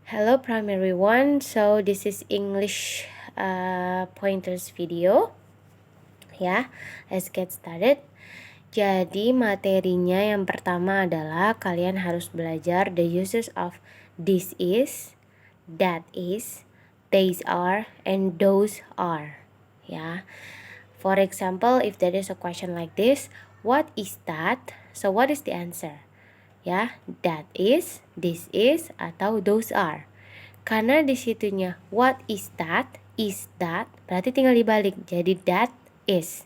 Hello primary one, so this is English pointers video ya. Let's get started. Jadi materinya yang pertama adalah kalian harus belajar the uses of this is, that is, these are, and those are ya. For example, if there is a question like this, what is that? So what is the answer? Ya, that is, this is, atau those are. Karena disitunya what is that, berarti tinggal dibalik. Jadi that is.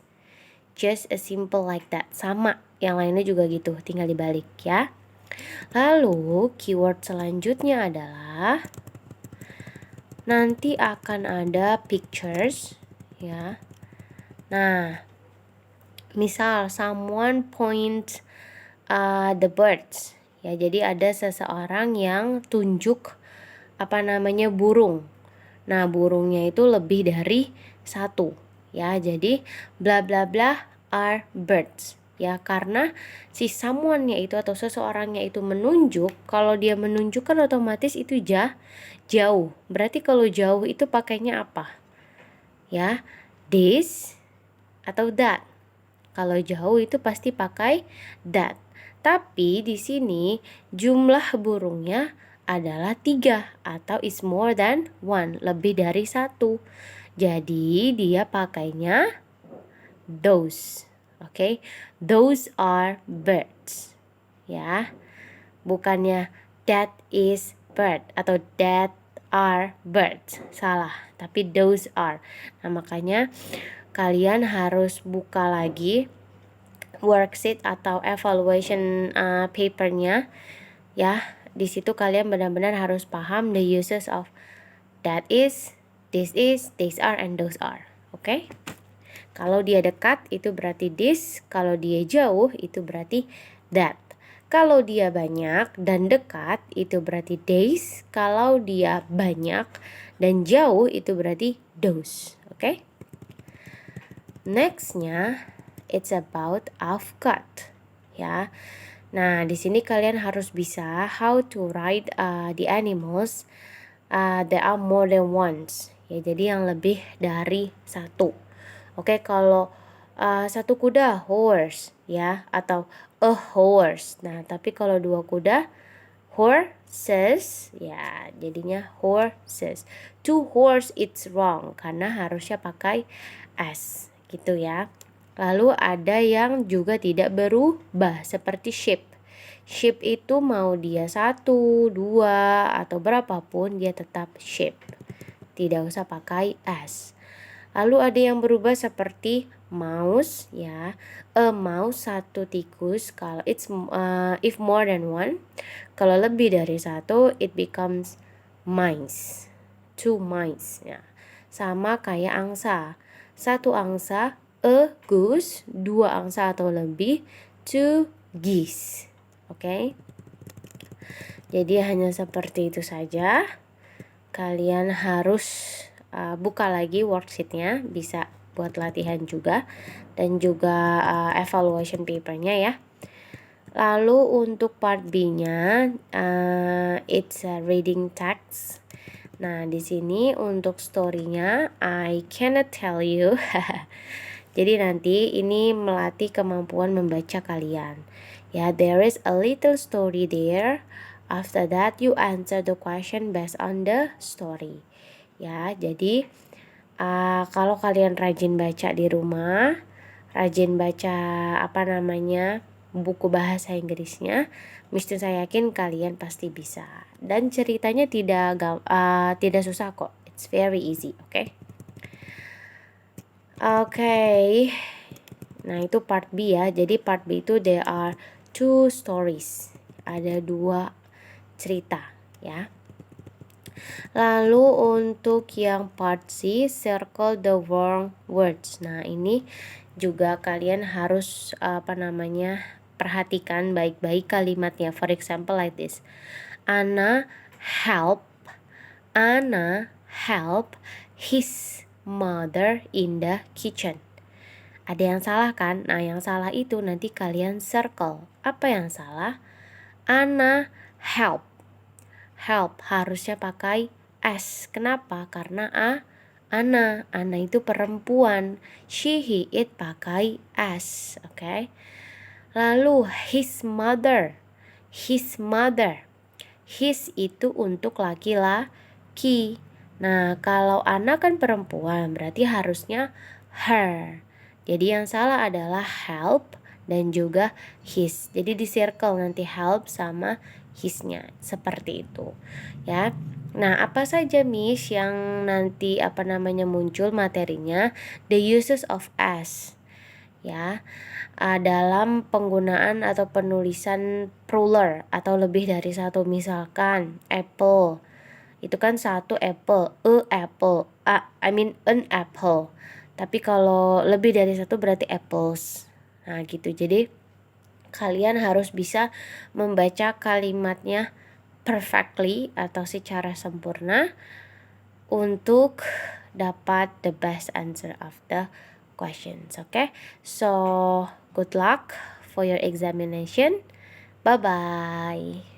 Just a simple like that. Sama, yang lainnya juga gitu, tinggal dibalik ya. Lalu keyword selanjutnya adalah nanti akan ada pictures ya. Nah, misal someone point the birds ya, jadi ada seseorang yang tunjuk burung. Nah, burungnya itu lebih dari satu ya. Jadi bla bla bla are birds ya, karena si someone-nya itu atau seseorangnya itu menunjuk. Kalau dia menunjukkan otomatis itu jauh. Berarti kalau jauh itu pakainya apa? Ya, this atau that. Kalau jauh itu pasti pakai that. Tapi di sini jumlah burungnya adalah 3 atau is more than 1, lebih dari 1. Jadi dia pakainya those. Oke, those are birds. Ya. Bukannya that is bird atau that are birds. Salah, tapi those are. Nah, makanya kalian harus buka lagi worksheet atau evaluation papernya ya. Di situ kalian benar-benar harus paham the uses of that is, this is, these are, and those are. Oke? Kalau dia dekat itu berarti this, kalau dia jauh itu berarti that. Kalau dia banyak dan dekat itu berarti these, kalau dia banyak dan jauh itu berarti those. Oke? Nextnya it's about I've got ya. Nah, di sini kalian harus bisa how to write the animals. There are more than ones. Ya, jadi yang lebih dari satu. Oke, kalau satu kuda horse ya, atau a horse. Nah, tapi kalau dua kuda horses ya, jadinya horses. Two horse it's wrong karena harusnya pakai s gitu ya. Lalu ada yang juga tidak berubah seperti sheep. Sheep itu mau dia 1, 2 atau berapapun dia tetap sheep. Tidak usah pakai s. Lalu ada yang berubah seperti mouse ya. A mouse, satu tikus. Kalau it's if more than one, kalau lebih dari satu it becomes mice. Two mice ya. Sama kayak angsa. Satu angsa, a goose, 2 angsa atau lebih, 2 geese. Oke. Jadi hanya seperti itu saja. Kalian harus buka lagi worksheetnya, bisa buat latihan juga, dan juga evaluation papernya ya. Lalu untuk part B-nya it's a reading text. Nah, di sini untuk story-nya I cannot tell you. Jadi nanti ini melatih kemampuan membaca kalian. Ya, there is a little story there. After that you answer the question based on the story. Ya, jadi kalau kalian rajin baca di rumah, rajin baca buku bahasa Inggrisnya, mesti saya yakin kalian pasti bisa. Dan ceritanya tidak susah kok. It's very easy, oke? Oke. Nah, itu part B ya. Jadi part B itu there are 2 stories. Ada 2 cerita ya. Lalu untuk yang part C, circle the wrong words. Nah, ini juga kalian harus perhatikan baik-baik kalimatnya. For example like this. Anna help his mother in the kitchen. Ada yang salah kan? Nah, yang salah itu nanti kalian circle. Apa yang salah? Anna help help harusnya pakai S. Kenapa? Karena Ana itu perempuan. She, he, it pakai S. Oke. Lalu his mother. His itu untuk laki-laki. Nah, kalau Ana kan perempuan, berarti harusnya her. Jadi yang salah adalah help dan juga his. Jadi di circle nanti help sama his-nya. Seperti itu. Ya. Nah, apa saja Miss yang nanti muncul materinya? The uses of as. Ya. Dalam penggunaan atau penulisan plural atau lebih dari satu. Misalkan apple. Itu kan satu apple, apple. An apple. Tapi kalau lebih dari satu berarti apples. Nah, gitu. Jadi kalian harus bisa membaca kalimatnya perfectly atau secara sempurna untuk dapat the best answer of the questions. Okay, so good luck for your examination. Bye bye.